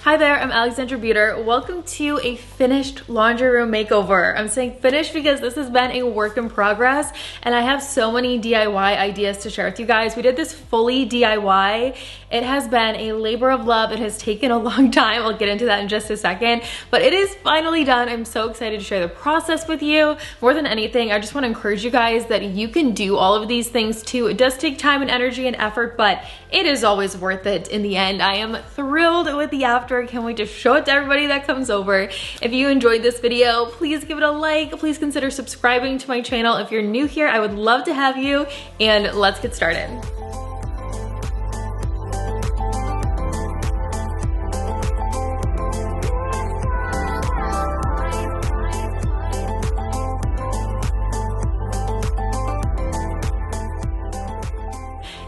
Hi there, I'm Alexandra Beuter. Welcome to a finished laundry room makeover. I'm saying finished because this has been a work in progress and I have so many DIY ideas to share with you guys. We did this fully DIY. It has been a labor of love. It has taken a long time. I'll get into that in just a second, but it is finally done. I'm so excited to share the process with you. More than anything, I just want to encourage you guys that you can do all of these things too. It does take time and energy and effort, but it is always worth it in the end. I am thrilled with the after. Can't wait to show it to everybody that comes over. If you enjoyed this video, please give it a like. Please consider subscribing to my channel. If you're new here, I would love to have you, and let's get started.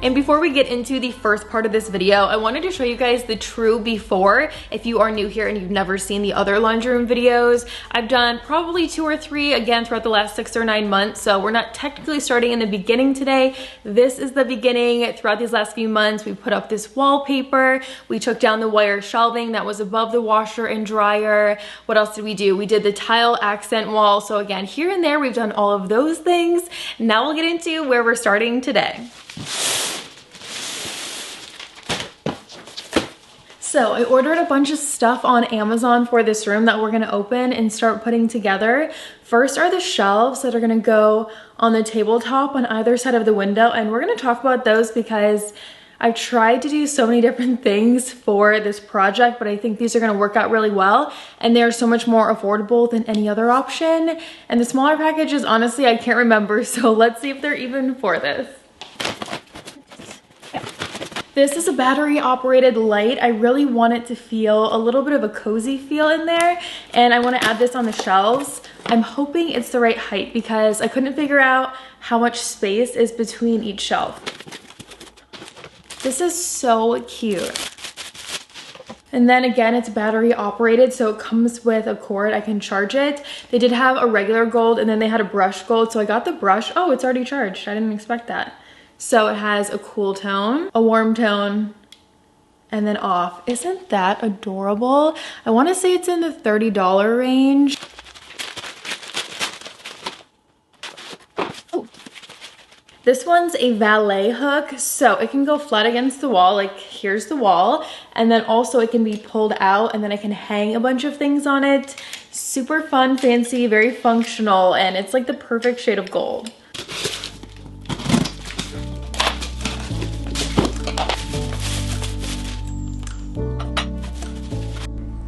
And before we get into the first part of this video, I wanted to show you guys the true before. If you are new here and you've never seen the other laundry room videos, I've done probably 2 or 3 again throughout the last 6 or 9 months. So we're not technically starting in the beginning today. This is the beginning. Throughout these last few months, we put up this wallpaper. We took down the wire shelving that was above the washer and dryer. What else did we do? We did the tile accent wall. So again, here and there, we've done all of those things. Now we'll get into where we're starting today. So I ordered a bunch of stuff on Amazon for this room that we're gonna open and start putting together. First are the shelves that are gonna go on the tabletop on either side of the window, and we're gonna talk about those because I've tried to do so many different things for this project, but I think these are gonna work out really well, and they're so much more affordable than any other option. And the smaller packages, honestly, I can't remember, so let's see if they're even for this. This is a battery operated light. I really want it to feel a little bit of a cozy feel in there, and I want to add this on the shelves. I'm hoping it's the right height because I couldn't figure out how much space is between each shelf. This is so cute. And then again, it's battery operated, so it comes with a cord. I can charge it. They did have a regular gold and then they had a brush gold, so I got the brush. Oh, it's already charged. I didn't expect that. So it has a cool tone, a warm tone, and then off. Isn't that adorable? I want to say it's in the $30 range. Oh. This one's a valet hook, so it can go flat against the wall, like here's the wall, and then also it can be pulled out and then I can hang a bunch of things on it. Super fun, fancy, very functional, and it's like the perfect shade of gold.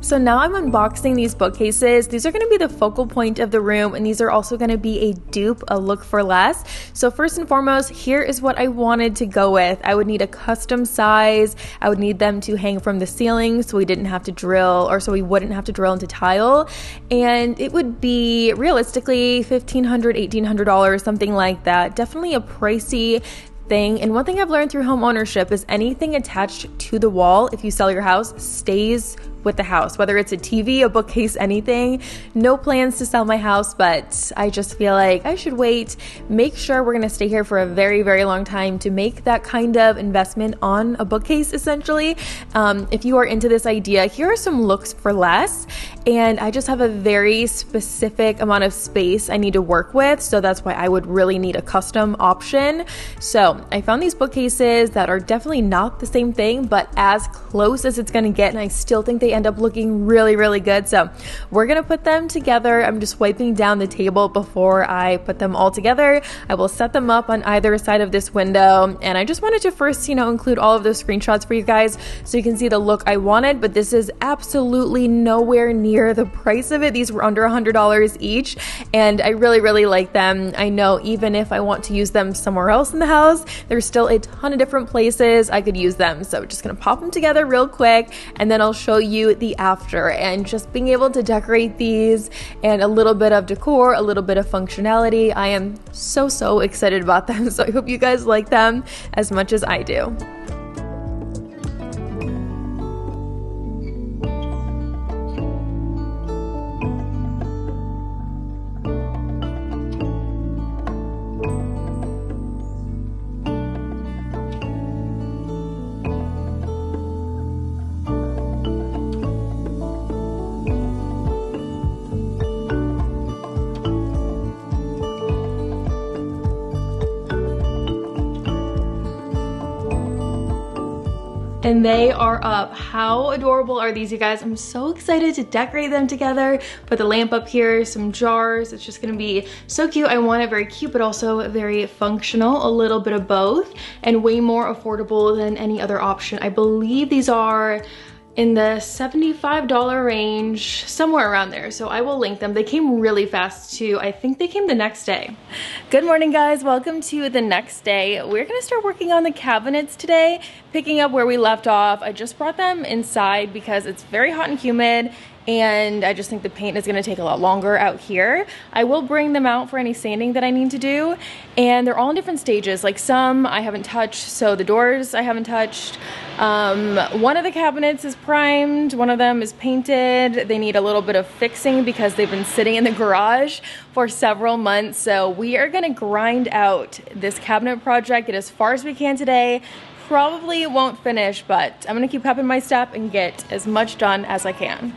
So now I'm unboxing these bookcases. These are gonna be the focal point of the room, and these are also gonna be a dupe, a look for less. So first and foremost, here is what I wanted to go with. I would need a custom size. I would need them to hang from the ceiling so we didn't have to drill, or so we wouldn't have to drill into tile. And it would be realistically $1,500, $1,800, something like that. Definitely a pricey thing. And one thing I've learned through home ownership is anything attached to the wall, if you sell your house, stays with the house, whether it's a TV, a bookcase, anything. No plans to sell my house, but I just feel like I should wait, make sure we're gonna stay here for a very, very long time to make that kind of investment on a bookcase, essentially. If you are into this idea, here are some looks for less, and I just have a very specific amount of space I need to work with, so that's why I would really need a custom option. So I found these bookcases that are definitely not the same thing, but as close as it's gonna get, and I still think they end up looking really, really good. So we're gonna put them together. I'm just wiping down the table before I put them all together. I will set them up on either side of this window, and I just wanted to first, include all of those screenshots for you guys so you can see the look I wanted, but this is absolutely nowhere near the price of it. These were under $100 each, and I really, really like them. I know even if I want to use them somewhere else in the house, there's still a ton of different places I could use them. So just gonna pop them together real quick, and then I'll show you the after, and just being able to decorate these and a little bit of decor, a little bit of functionality. I am so excited about them. So I hope you guys like them as much as I do. and they are up. How adorable are these, you guys? I'm so excited to decorate them together. Put the lamp up here, some jars. It's just gonna be so cute. I want it very cute, but also very functional, a little bit of both, and way more affordable than any other option. I believe these are in the $75 range, somewhere around there. So I will link them. They came really fast too. I think they came the next day. Good morning, guys. Welcome to the next day. We're gonna start working on the cabinets today, picking up where we left off. I just brought them inside because it's very hot and humid, and I just think the paint is gonna take a lot longer out here. I will bring them out for any sanding that I need to do, and they're all in different stages. Like some I haven't touched, so the doors I haven't touched. One of the cabinets is primed, one of them is painted. They need a little bit of fixing because they've been sitting in the garage for several months. So we are gonna grind out this cabinet project, get as far as we can today. Probably won't finish, but I'm gonna keep upping my step and get as much done as I can.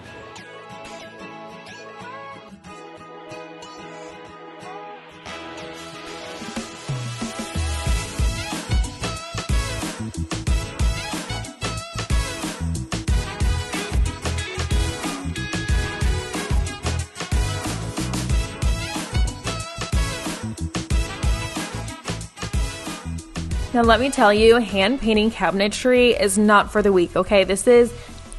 Now let me tell you, hand painting cabinetry is not for the weak, okay? This is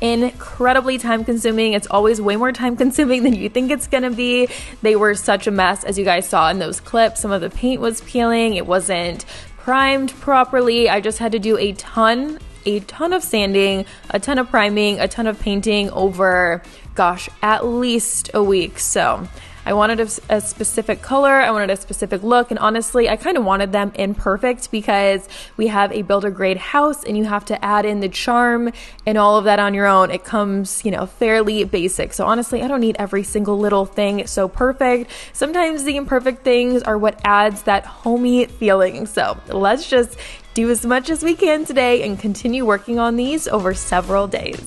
incredibly time consuming. It's always way more time consuming than you think it's gonna be. They were such a mess, as you guys saw in those clips. Some of the paint was peeling, it wasn't primed properly. I just had to do a ton of sanding, a ton of priming, a ton of painting over, gosh, at least a week. So I wanted a specific color, I wanted a specific look, and honestly, I kind of wanted them imperfect because we have a builder grade house and you have to add in the charm and all of that on your own. It comes, you know, fairly basic. So honestly, I don't need every single little thing so perfect. Sometimes the imperfect things are what adds that homey feeling. So let's just do as much as we can today and continue working on these over several days.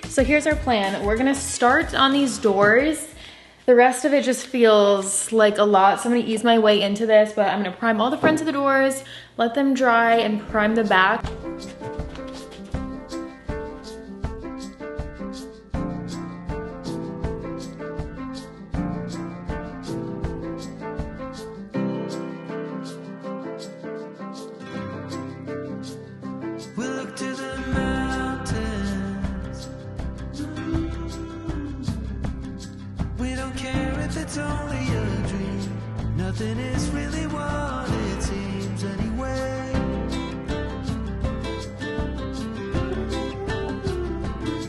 So here's our plan. We're gonna start on these doors. The rest of it just feels like a lot, so I'm gonna ease my way into this, but I'm gonna prime all the fronts of the doors, let them dry, and prime the back. It's only a dream. Nothing is really what it seems anyway.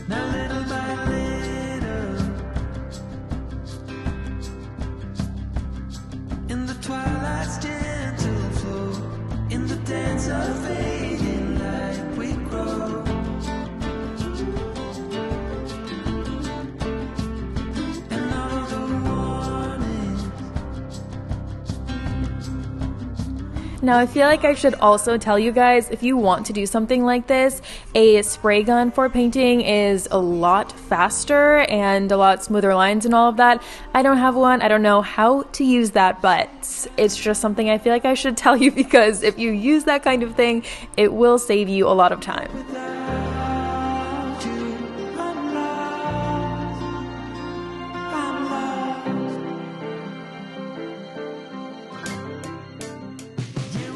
Now little by little, in the twilight's gentle flow, in the dance of fading light we grow. Now I feel like I should also tell you guys, if you want to do something like this, a spray gun for painting is a lot faster and a lot smoother lines and all of that. I don't have one, I don't know how to use that, but it's just something I feel like I should tell you because if you use that kind of thing, it will save you a lot of time.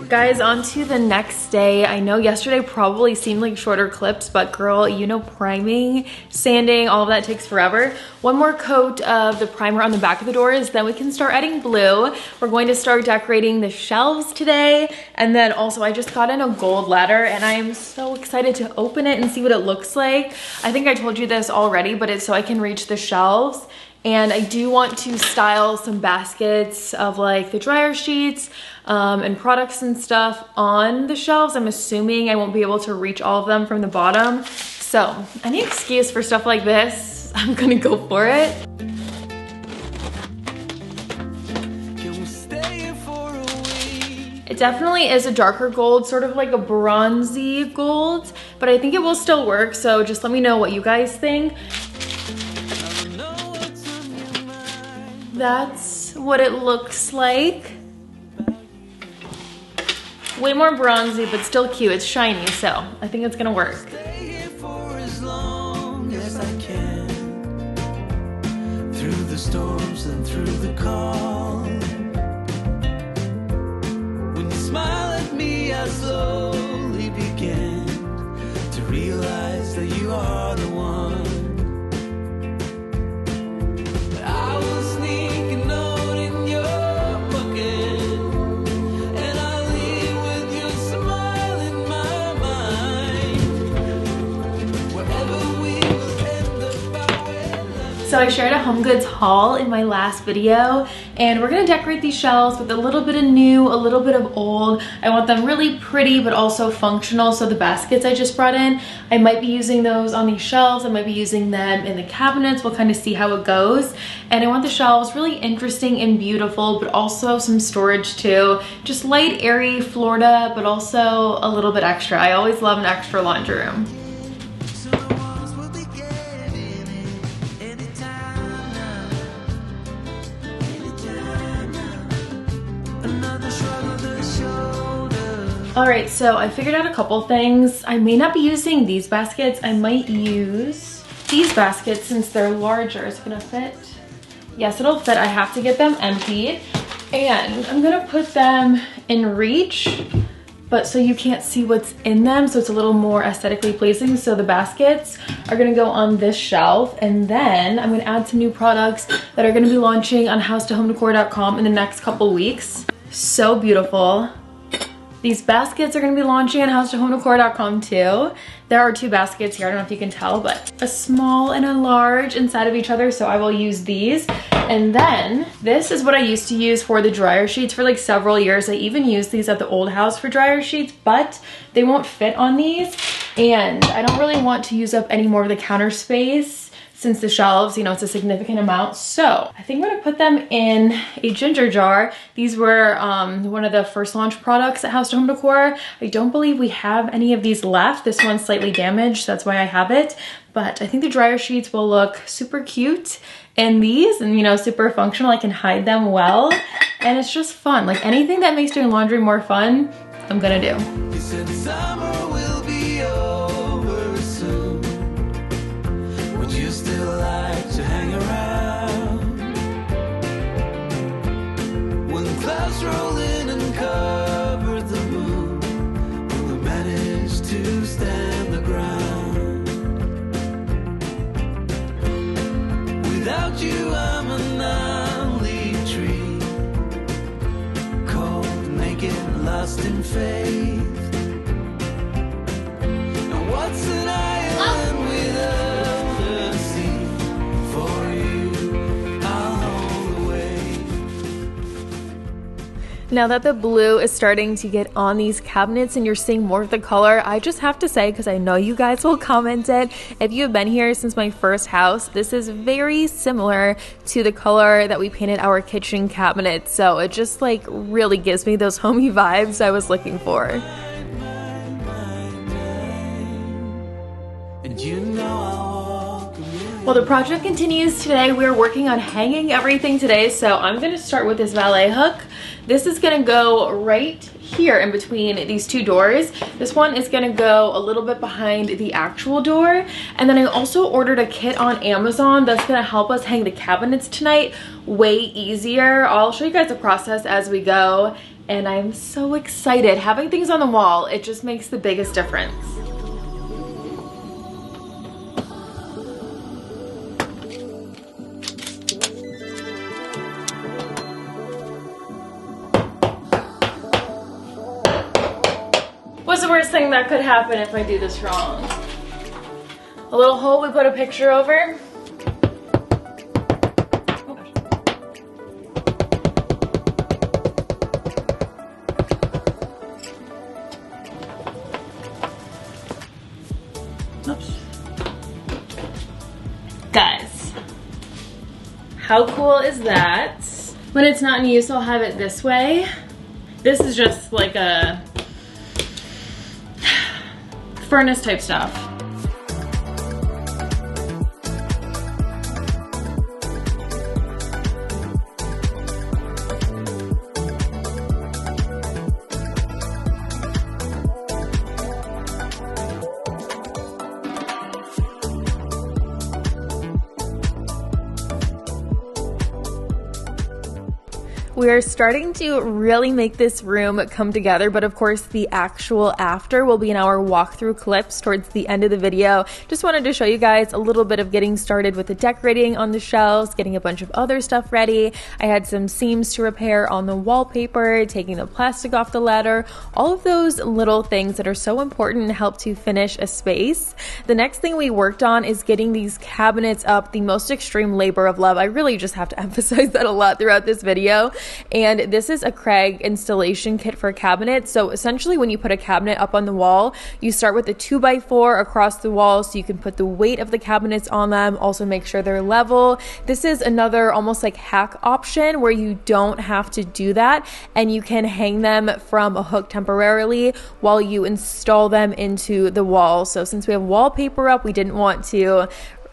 Guys, on to the next day. I know yesterday probably seemed like shorter clips, but girl, you know, priming, sanding, all of that takes forever. One more coat of the primer on the back of the doors, then we can start adding blue. We're going to start decorating the shelves today. And then also I just got in a gold ladder and I am so excited to open it and see what it looks like. I think I told you this already, but it's so I can reach the shelves. And I do want to style some baskets of like the dryer sheets and products and stuff on the shelves. I'm assuming I won't be able to reach all of them from the bottom. So any excuse for stuff like this, I'm gonna go for it. It definitely is a darker gold, sort of like a bronzy gold, but I think it will still work, so just let me know what you guys think. That's what it looks like. Way more bronzy, but still cute. It's shiny, so I think it's gonna work. Stay here for as long as I can. Through the storms and through the calm. When you smile at me, I slowly begin to realize that you are the one. I will sneak a note in your pocket, and I'll leave with your smile in my mind. Wherever we will end up, I will. So I shared a Home Goods haul in my last video, and we're gonna decorate these shelves with a little bit of new, a little bit of old. I want them really pretty, but also functional. So the baskets I just brought in, I might be using those on these shelves. I might be using them in the cabinets. We'll kind of see how it goes. And I want the shelves really interesting and beautiful, but also some storage too. Just light, airy Florida, but also a little bit extra. I always love an extra laundry room. So the walls will be getting it anytime now. Anytime now. Another shrug of the shoulders. All right, so I figured out a couple things. I may not be using these baskets. I might use these baskets since they're larger. Is it gonna fit? Yes, it'll fit. I have to get them emptied. And I'm gonna put them in reach, but so you can't see what's in them, so it's a little more aesthetically pleasing. So the baskets are gonna go on this shelf, and then I'm gonna add some new products that are gonna be launching on house2homedecor.com in the next couple weeks. So beautiful. These baskets are gonna be launching on house2homedecor.com too. There are two baskets here, I don't know if you can tell, but a small and a large inside of each other, so I will use these. And then this is what I used to use for the dryer sheets for like several years. I even used these at the old house for dryer sheets, but they won't fit on these. And I don't really want to use up any more of the counter space since the shelves, you know, it's a significant amount. So I think I'm gonna put them in a ginger jar. These were one of the first launch products at House to Home Decor. I don't believe we have any of these left. This one's slightly damaged, so that's why I have it. But I think the dryer sheets will look super cute in these and, you know, super functional. I can hide them well. And it's just fun. Like anything that makes doing laundry more fun, I'm gonna do. You said summer will be over soon. Would you still like to hang around? When the clouds roll in and cover the moon, will we manage to stand the ground? Without you, I'm an unleaf tree, cold, naked, lost in faith. And what's an island without a sea? For you, I'll hold away. Now that the blue is starting to get on these cabinets and you're seeing more of the color, I just have to say, because I know you guys will comment it, if you have been here since my first house, this is very similar to the color that we painted our kitchen cabinet. So it just like really gives me those homey vibes I was looking for. And you know I'll walk a million. Well, the project continues today. We're working on hanging everything today. So I'm going to start with this valet hook. This is going to go right here in between these two doors. This one is going to go a little bit behind the actual door. And then I also ordered a kit on Amazon that's going to help us hang the cabinets tonight way easier. I'll show you guys the process as we go. And I'm so excited. Having things on the wall, it just makes the biggest difference. What's the worst thing that could happen if I do this wrong? A little hole we put a picture over. Oops. Guys, how cool is that? When it's not in use, I'll have it this way. This is just like a furnace type stuff. We are starting to really make this room come together, but of course the actual after will be in our walkthrough clips towards the end of the video. Just wanted to show you guys a little bit of getting started with the decorating on the shelves, getting a bunch of other stuff ready. I had some seams to repair on the wallpaper, taking the plastic off the ladder, all of those little things that are so important and help to finish a space. The next thing we worked on is getting these cabinets up, the most extreme labor of love. I really just have to emphasize that a lot throughout this video. And this is a Craig installation kit for cabinets. So essentially when you put a cabinet up on the wall, you start with a 2x4 across the wall so you can put the weight of the cabinets on them, also make sure they're level. This is another almost like hack option where you don't have to do that and you can hang them from a hook temporarily while you install them into the wall. So since we have wallpaper up, we didn't want to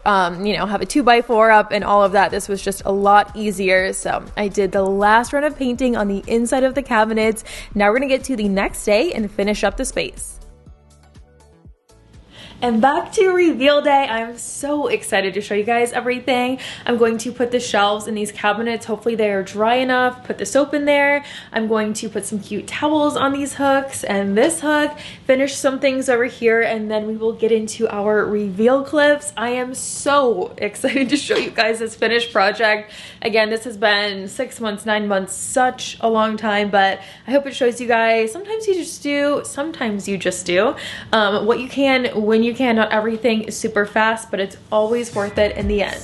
have a 2x4 up and all of that. This was just a lot easier. So I did the last run of painting on the inside of the cabinets. Now we're gonna get to the next day and finish up the space. And back to reveal day. I'm so excited to show you guys everything. I'm going to put the shelves in these cabinets. Hopefully they are dry enough. Put the soap in there. I'm going to put some cute towels on these hooks and this hook, finish some things over here, and then we will get into our reveal clips. I am so excited to show you guys this finished project. Again, this has been 6 months, 9 months, such a long time, but I hope it shows you guys. Sometimes you just do, sometimes you just do what you can when you can. Not everything is super fast, but it's always worth it in the end.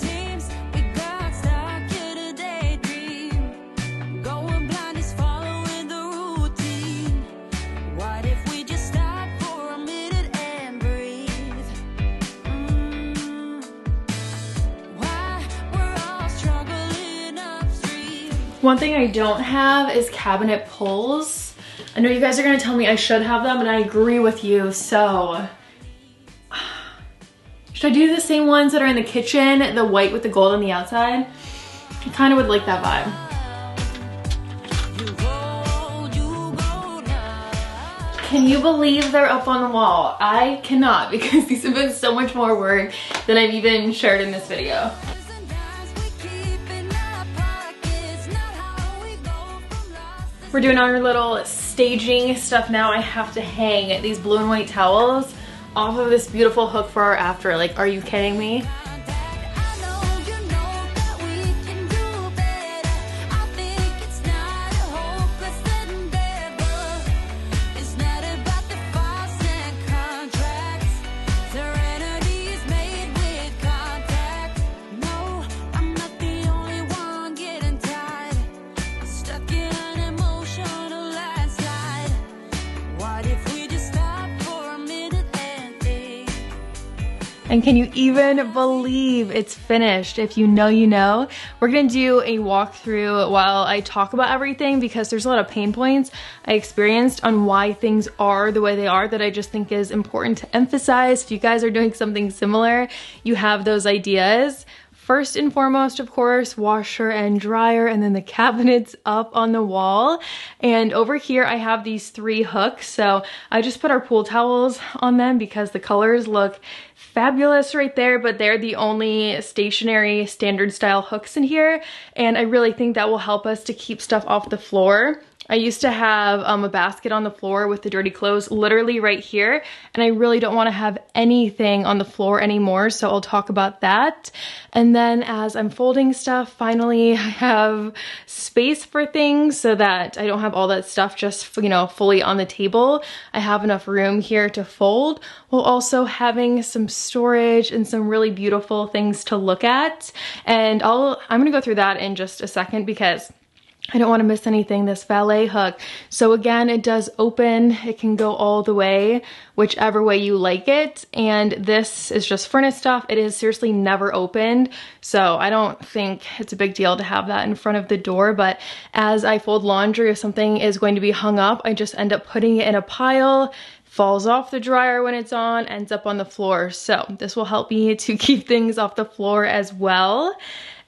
One thing I don't have is cabinet pulls. I know you guys are gonna tell me I should have them, and I agree with you, so should I do the same ones that are in the kitchen, the white with the gold on the outside? I kind of would like that vibe. Can you believe they're up on the wall? I cannot, because these have been so much more work than I've even shared in this video. We're doing our little staging stuff now. I have to hang these blue and white towels off of this beautiful hook for our after. Like, are you kidding me? And can you even believe it's finished? If you know, you know. We're gonna do a walkthrough while I talk about everything, because there's a lot of pain points I experienced on why things are the way they are that I just think is important to emphasize. If you guys are doing something similar, you have those ideas. First and foremost, of course, washer and dryer, and then the cabinets up on the wall. And over here, I have these 3 hooks. So I just put our pool towels on them because the colors look fabulous right there, but they're the only stationary standard style hooks in here. And I really think that will help us to keep stuff off the floor. I used to have a basket on the floor with the dirty clothes literally right here, and I really don't want to have anything on the floor anymore, so I'll talk about that. And then as I'm folding stuff, finally I have space for things so that I don't have all that stuff just, you know, fully on the table. I have enough room here to fold, while also having some storage and some really beautiful things to look at. And I'm gonna go through that in just a second, because I don't want to miss anything, this valet hook. So again, it does open. It can go all the way, whichever way you like it. And this is just furnace stuff. It is seriously never opened. So I don't think it's a big deal to have that in front of the door. But as I fold laundry, if something is going to be hung up, I just end up putting it in a pile, falls off the dryer when it's on, ends up on the floor. So this will help me to keep things off the floor as well.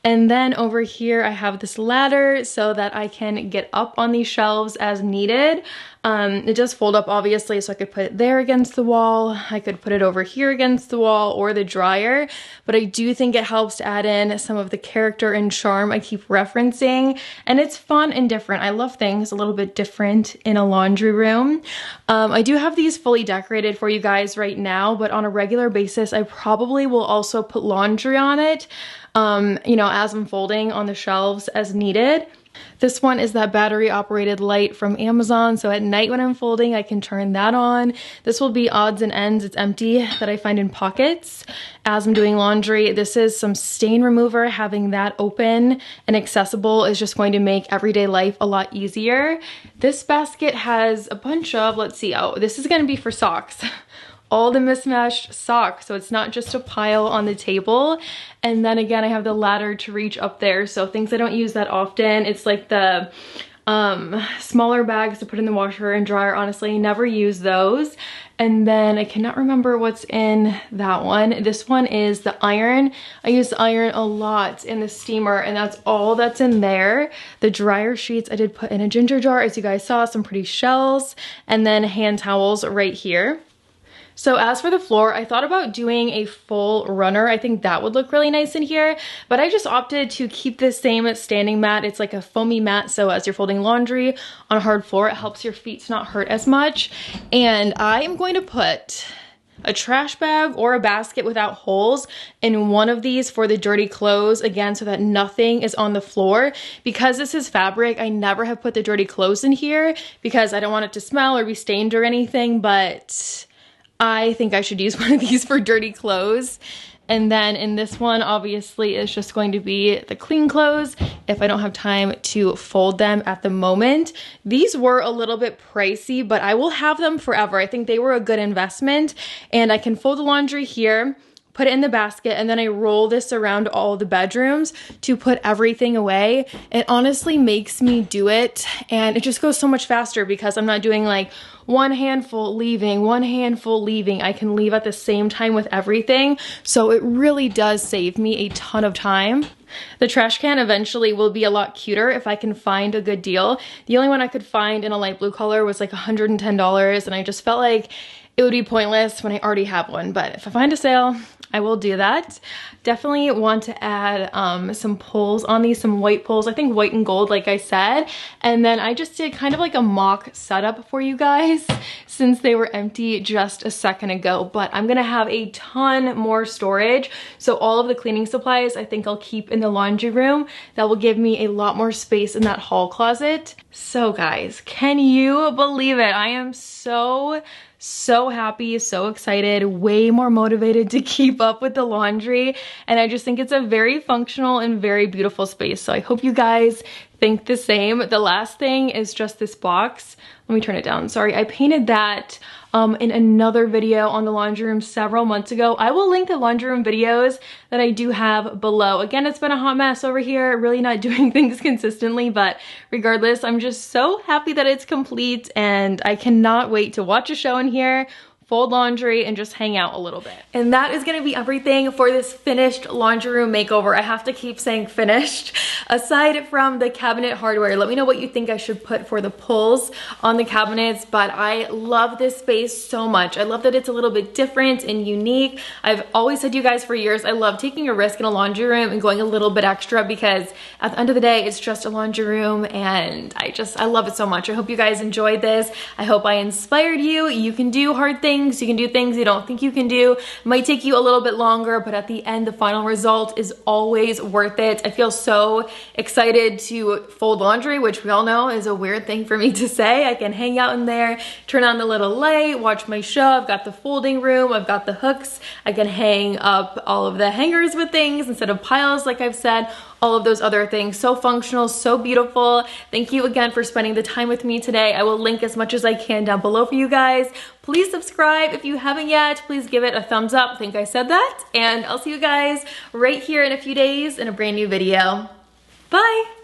And then over here, I have this ladder so that I can get up on these shelves as needed. It does fold up obviously, so I could put it there against the wall. I could put it over here against the wall or the dryer, but I do think it helps to add in some of the character and charm I keep referencing. And it's fun and different. I love things a little bit different in a laundry room. I do have these fully decorated for you guys right now, but on a regular basis, I probably will also put laundry on it. You know, as I'm folding on the shelves as needed. This one is that battery operated light from Amazon. So at night when I'm folding, I can turn that on. This will be odds and ends. It's empty that I find in pockets. As I'm doing laundry, this is some stain remover. Having that open and accessible is just going to make everyday life a lot easier. This basket has a bunch of, let's see, oh, this is going to be for socks. All the mismatched socks, so it's not just a pile on the table. And then again, I have the ladder to reach up there, so things I don't use that often. It's like the smaller bags to put in the washer and dryer. Honestly, never use those. And then I cannot remember what's in that one. This one is the iron. I use the iron a lot in the steamer, and that's all that's in there. The dryer sheets I did put in a ginger jar, as you guys saw, some pretty shells, and then hand towels right here. So as for the floor, I thought about doing a full runner. I think that would look really nice in here, but I just opted to keep the same standing mat. It's like a foamy mat, so as you're folding laundry on a hard floor, it helps your feet to not hurt as much. And I am going to put a trash bag or a basket without holes in one of these for the dirty clothes, again, so that nothing is on the floor. Because this is fabric, I never have put the dirty clothes in here because I don't want it to smell or be stained or anything, but I think I should use one of these for dirty clothes. And then in this one, obviously, it's just going to be the clean clothes if I don't have time to fold them at the moment. These were a little bit pricey, but I will have them forever. I think they were a good investment, and I can fold the laundry here, put it in the basket, and then I roll this around all the bedrooms to put everything away. It honestly makes me do it, and it just goes so much faster because I'm not doing like one handful leaving, one handful leaving. I can leave at the same time with everything, so it really does save me a ton of time. The trash can eventually will be a lot cuter if I can find a good deal. The only one I could find in a light blue color was like $110, and I just felt like it would be pointless when I already have one, but if I find a sale, I will do that. Definitely want to add some pulls on these, some white pulls. I think white and gold, like I said. And then I just did kind of like a mock setup for you guys since they were empty just a second ago. But I'm gonna have a ton more storage. So all of the cleaning supplies I think I'll keep in the laundry room. That will give me a lot more space in that hall closet. So guys, can you believe it? I am so happy, so excited, way more motivated to keep up with the laundry, and I just think it's a very functional and very beautiful space. So I hope you guys think the same. The last thing is just this box. Let me turn it down. Sorry, I painted that in another video on the laundry room several months ago. I will link the laundry room videos that I do have below. Again, it's been a hot mess over here, really not doing things consistently, but regardless, I'm just so happy that it's complete, and I cannot wait to watch a show in here, fold laundry, and just hang out a little bit. And that is gonna be everything for this finished laundry room makeover. I have to keep saying finished. Aside from the cabinet hardware, let me know what you think I should put for the pulls on the cabinets, but I love this space so much. I love that it's a little bit different and unique. I've always said to you guys for years, I love taking a risk in a laundry room and going a little bit extra, because at the end of the day, it's just a laundry room, and I love it so much. I hope you guys enjoyed this. I hope I inspired you. You can do hard things. You can do things you don't think you can do. It might take you a little bit longer, but at the end, the final result is always worth it. I feel so excited to fold laundry, which we all know is a weird thing for me to say. I can hang out in there, turn on the little light, watch my show. I've got the folding room. I've got the hooks. I can hang up all of the hangers with things instead of piles, like I've said. all of those other things. So functional, so beautiful. Thank you again for spending the time with me today. I will link as much as I can down below for you guys. Please subscribe if you haven't yet. Please give it a thumbs up. I think I said that. And I'll see you guys right here in a few days in a brand new video. Bye.